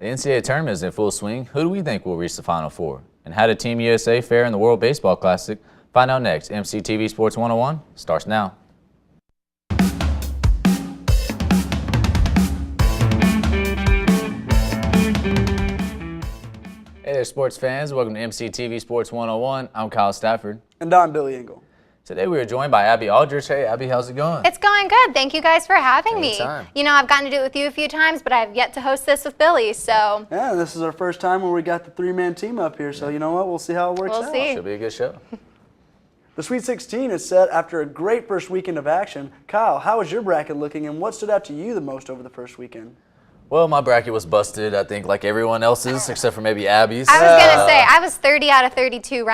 The NCAA tournament is in full swing. Who do we think will reach the Final Four? And how did Team USA fare in the World Baseball Classic? Find out next. MCTV Sports 101 starts now. Hey there, sports fans. Welcome to MCTV Sports 101. I'm Kyle Stafford. And I'm Billy Ingle. Today we are joined by Abby Aldrich. Hey, Abby, how's it going? It's going good. Thank you guys for having Anytime. me. You know, I've gotten to do it with you a few times, but I've yet to host this with Billy, so. Yeah, this is our first time where we got the three-man team up here, so you know what? We'll see how it works out. We'll see. Should be a good show. The Sweet 16 is set after a great first weekend of action. Kyle, how was your bracket looking, and what stood out to you the most over the first weekend? Well, my bracket was busted, I think, like everyone else's, except for maybe Abby's. I was going to say, I was 30 out of 32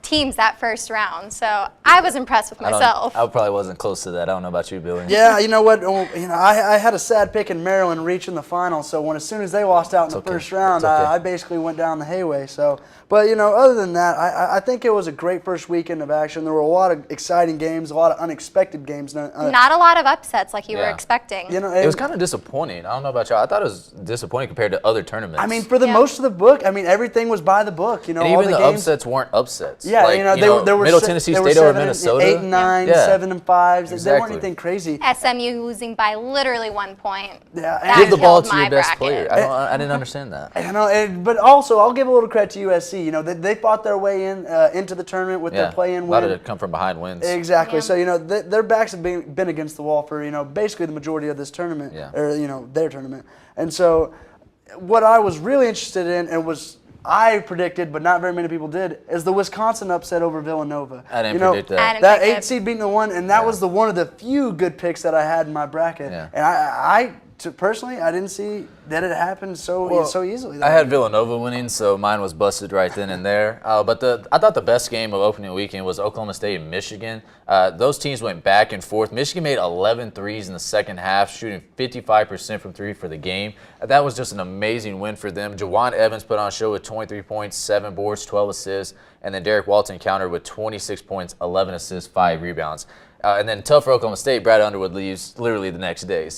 teams that first round, so I was impressed with myself. I probably wasn't close to that. I don't know about you, Billy. Yeah, you know what? I had a sad pick in Maryland reaching the final, so as soon as they lost out in the first round, I basically went down the hayway. So, but other than that, I think it was a great first weekend of action. There were a lot of exciting games, a lot of unexpected games. Not a lot of upsets like you were expecting. It was kind of disappointing. I don't know about y'all. I thought it was disappointing compared to other tournaments. I mean, for the most of the book, everything was by the book. And all even the games, upsets weren't upsets. Yeah, like, there were Middle Tennessee State over Minnesota. 8 and 9, 7 and 5. Exactly. They weren't anything crazy. SMU losing by literally 1 point. Yeah, give the ball to your best bracket. player. I didn't understand that. But also, I'll give a little credit to USC. They fought their way into the tournament with their play-in win. A lot of come from behind wins. Exactly. Yeah. So their backs have been against the wall for basically the majority of this tournament, or their tournament. And so, what I was really interested in, and I predicted, but not very many people did, is the Wisconsin upset over Villanova. I didn't predict that. That 8 seed beating the 1, and that was one of the few good picks that I had in my bracket. Yeah. And personally, I didn't see that it happened so easily. I had Villanova winning, so mine was busted right then and there. But I thought the best game of opening weekend was Oklahoma State and Michigan. Those teams went back and forth. Michigan made 11 threes in the second half, shooting 55% from three for the game. That was just an amazing win for them. Jawan Evans put on a show with 23 points, 7 boards, 12 assists, and then Derek Walton countered with 26 points, 11 assists, 5 rebounds. And then tough for Oklahoma State, Brad Underwood leaves literally the next day.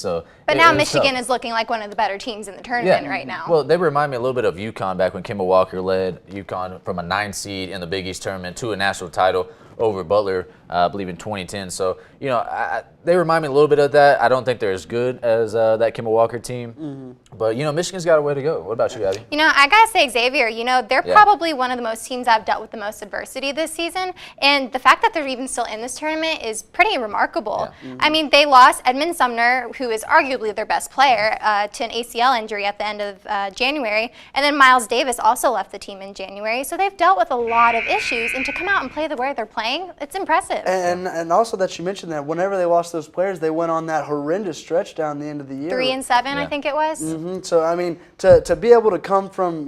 But now Michigan is looking like one of the better teams in the tournament right now. Well, they remind me a little bit of UConn back when Kemba Walker led UConn from a 9 seed in the Big East tournament to a national title over Butler, I believe in 2010. So, they remind me a little bit of that. I don't think they're as good as that Kemba Walker team. Mm-hmm. But, Michigan's got a way to go. What about you, Abby? I got to say, Xavier, they're probably one of the most teams I've dealt with the most adversity this season. And the fact that they're even still in this tournament is pretty remarkable. Yeah. Mm-hmm. I mean, they lost Edmund Sumner, who is arguably their best player, to an ACL injury at the end of January. And then Miles Davis also left the team in January. So they've dealt with a lot of issues. And to come out and play the way they're playing, it's impressive. And also that you mentioned that whenever they lost those players, they went on that horrendous stretch down the end of the year. 3-7, I think it was. Mm-hmm. So, I mean, to be able to come from,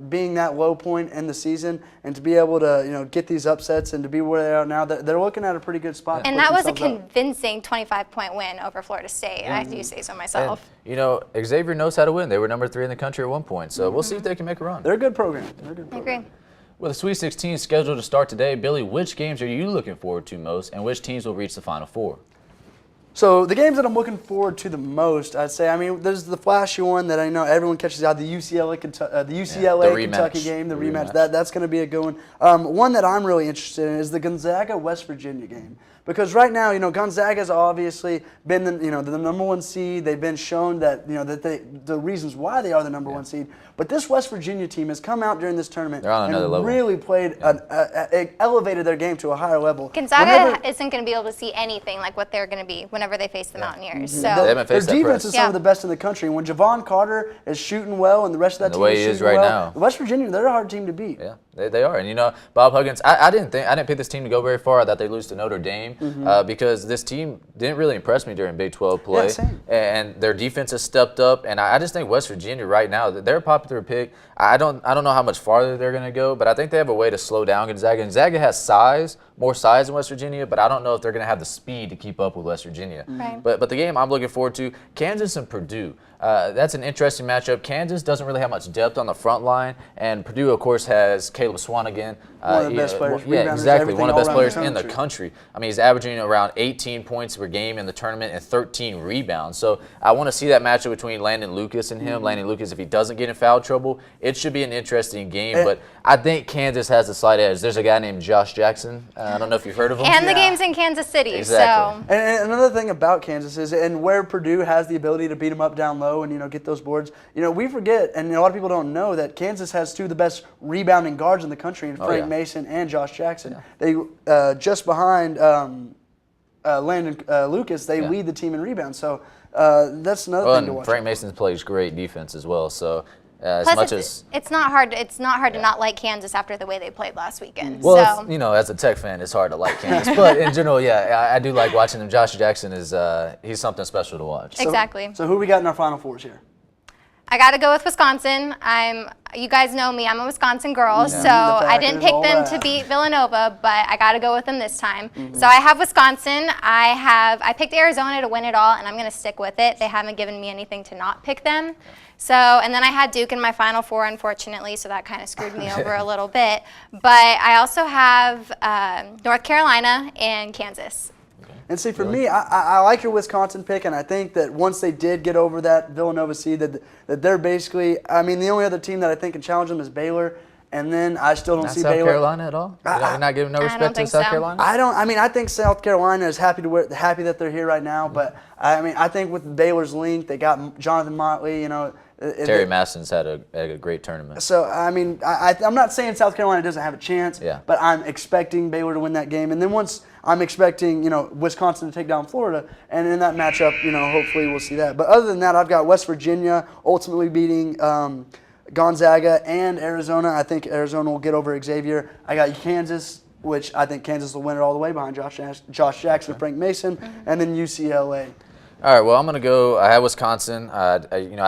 being that low point in the season and to be able to, get these upsets and to be where they are now, they're looking at a pretty good spot. And that was a convincing 25-point win over Florida State. I do say so myself. And, Xavier knows how to win. They were number 3 in the country at one point. So we'll see if they can make a run. They're a good program. I agree. With the Sweet 16 scheduled to start today, Billy, which games are you looking forward to most, and which teams will reach the Final Four? So the games that I'm looking forward to the most, I'd say, there's the flashy one that I know everyone catches out, the UCLA Kentucky game, the rematch. That's going to be a good one. One that I'm really interested in is the Gonzaga West Virginia game. Because right now, Gonzaga's obviously been the number 1 seed. They've been shown that the reasons why they are the number 1 seed. But this West Virginia team has come out during this tournament and really played, elevated their game to a higher level. Gonzaga isn't going to be able to see anything like what they're going to be whenever they face the Mountaineers. Mm-hmm. So their defense is some of the best in the country. And when Javon Carter is shooting well and the rest of that team is shooting well, West Virginia, they're a hard team to beat. Yeah, they are. And Bob Huggins, I didn't pick this team to go very far. I thought they'd lose to Notre Dame because this team didn't really impress me during Big 12 play. Yeah, same. And their defense has stepped up. And I just think West Virginia right now, they're a popular pick. I don't know how much farther they're going to go, but I think they have a way to slow down Gonzaga. Gonzaga has more size than West Virginia, but I don't know if they're going to have the speed to keep up with West Virginia. Right. But the game I'm looking forward to, Kansas and Purdue. that's an interesting matchup. Kansas doesn't really have much depth on the front line, and Purdue, of course, has Caleb Swanigan. One of the best players. Yeah, exactly. One of the best players in the country. I mean, he's averaging around 18 points per game in the tournament and 13 rebounds. So I want to see that matchup between Landon Lucas and him. Landon Lucas, if he doesn't get in foul trouble, it should be an interesting game. But I think Kansas has a slight edge. There's a guy named Josh Jackson. I don't know if you've heard of him. And the game's in Kansas City. Exactly. So. And another thing about Kansas is, and where Purdue has the ability to beat them up down low and, get those boards, we forget, and a lot of people don't know, that Kansas has two of the best rebounding guards in the country in Frank Mason and Josh Jackson. They just behind Landon Lucas, they lead the team in rebounds. So that's another thing to watch. Frank Mason plays great defense as well. So Plus, it's not hard to not like Kansas after the way they played last weekend. Well, as a Tech fan, it's hard to like Kansas. But in general, I do like watching him. Josh Jackson is he's something special to watch. Exactly. So who we got in our Final Fours here? I got to go with Wisconsin. You guys know me. I'm a Wisconsin girl, so I didn't pick them to beat Villanova, but I got to go with them this time. So I have Wisconsin. I picked Arizona to win it all, and I'm going to stick with it. They haven't given me anything to not pick them. So, and then I had Duke in my Final Four, unfortunately, so that kind of screwed me over a little bit. But I also have North Carolina and Kansas. And see, for me, I like your Wisconsin pick, and I think that once they did get over that Villanova seed, that they're basically, the only other team that I think can challenge them is Baylor, and then I still don't see South Baylor. Carolina at all? You're not giving no respect to South Carolina? I think South Carolina is happy that they're here right now, but I think with Baylor's link, they got Jonathan Motley, Terry Masson's had a great tournament. So, I'm not saying South Carolina doesn't have a chance, but I'm expecting Baylor to win that game. And then once I'm expecting, Wisconsin to take down Florida, and in that matchup, hopefully we'll see that. But other than that, I've got West Virginia ultimately beating Gonzaga and Arizona. I think Arizona will get over Xavier. I got Kansas, which I think Kansas will win it all the way behind Josh Jackson, Frank Mason, and then UCLA. All right, well, I'm going to go. I have Wisconsin. I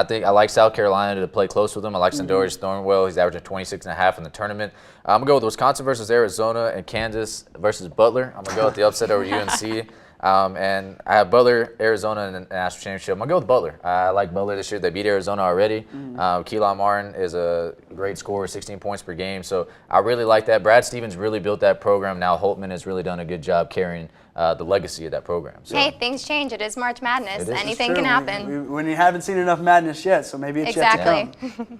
think I like South Carolina to play close with them. I like Sandorius Thornwell. He's averaging 26.5 in the tournament. I'm going to go with Wisconsin versus Arizona and Kansas versus Butler. I'm going to go with the upset over UNC. And I have Butler, Arizona in the national championship. I'm going to go with Butler. I like Butler this year. They beat Arizona already. Keelan Martin is a great scorer, 16 points per game. So I really like that. Brad Stevens really built that program. Now Holtman has really done a good job carrying the legacy of that program. So. Hey, things change. It is March Madness. Anything can happen. When you haven't seen enough madness yet, so maybe it's yet to come.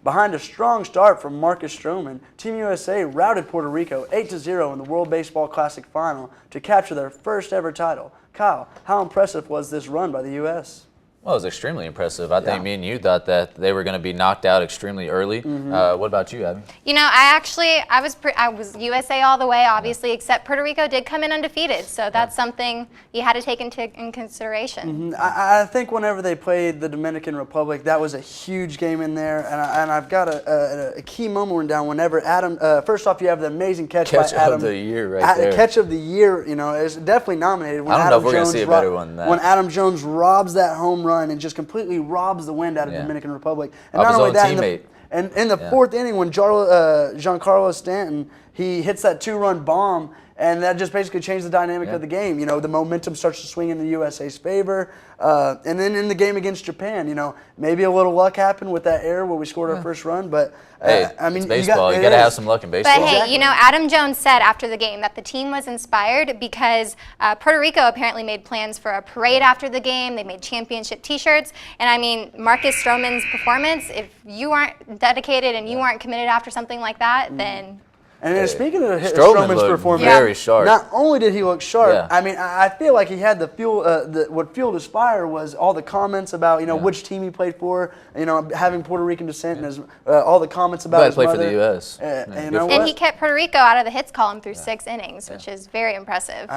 Behind a strong start from Marcus Stroman, Team USA routed Puerto Rico 8-0 in the World Baseball Classic Final to capture their first ever title. Kyle, how impressive was this run by the U.S.? Well, it was extremely impressive. I think me and you thought that they were going to be knocked out extremely early. What about you, Abby? I was USA all the way, obviously, except Puerto Rico did come in undefeated. So that's something you had to take in consideration. I think whenever they played the Dominican Republic, that was a huge game in there. And I've got a key moment written down whenever Adam, first off, you have the amazing catch by Adam. Catch of the year right there. Catch of the year, is definitely nominated. I don't know if we're going to see a better one than that. When Adam Jones robs that home run and just completely robs the wind out of the Dominican Republic. And not only that, in the fourth inning when Giancarlo Stanton, he hits that two-run bomb, and that just basically changed the dynamic of the game. The momentum starts to swing in the USA's favor. And then in the game against Japan, maybe a little luck happened with that error where we scored our first run. But, it's baseball. You got to have some luck in baseball. But, hey, Adam Jones said after the game that the team was inspired because Puerto Rico apparently made plans for a parade after the game. They made championship T-shirts. And, Marcus Stroman's performance, if you aren't dedicated and you aren't committed after something like that, then... And speaking of Stroman's performance, very sharp. Not only did he look sharp, I feel like he had the fuel. What fueled his fire was all the comments about which team he played for. Having Puerto Rican descent and all the comments about his mother. He played for the U.S. And he kept Puerto Rico out of the hits column through 6 innings, which is very impressive.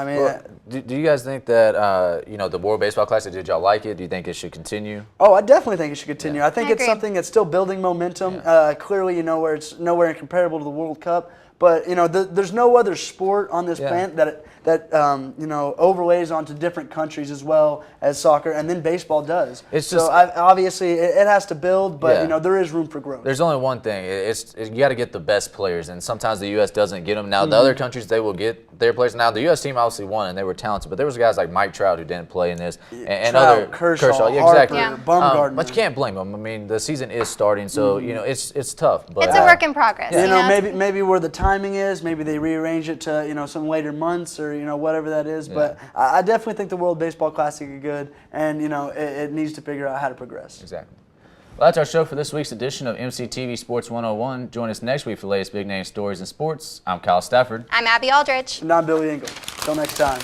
Do you guys think that the World Baseball Classic? Did y'all like it? Do you think it should continue? Oh, I definitely think it should continue. I think it's something that's still building momentum. Clearly, where it's nowhere comparable to the World Cup. But there's no other sport on this planet that overlays onto different countries as well as soccer, and then baseball does. Obviously it has to build, but there is room for growth. There's only one thing. You got to get the best players, and sometimes the U.S. doesn't get them. Now the other countries, they will get their players. Now the U.S. team obviously won, and they were talented, but there was guys like Mike Trout who didn't play in this, and other Kershaw, exactly. Bumgarner. But you can't blame them. I mean, the season is starting, so it's tough. But it's a work in progress. Maybe where the timing is, maybe they rearrange it to some later months or whatever that is. But I definitely think the World Baseball Classic is good, and it needs to figure out how to progress. Exactly. Well, that's our show for this week's edition of MCTV Sports 101. Join us next week for the latest big name stories in sports. I'm Kyle Stafford. I'm Abby Aldrich. And I'm Billy Ingle. Till next time.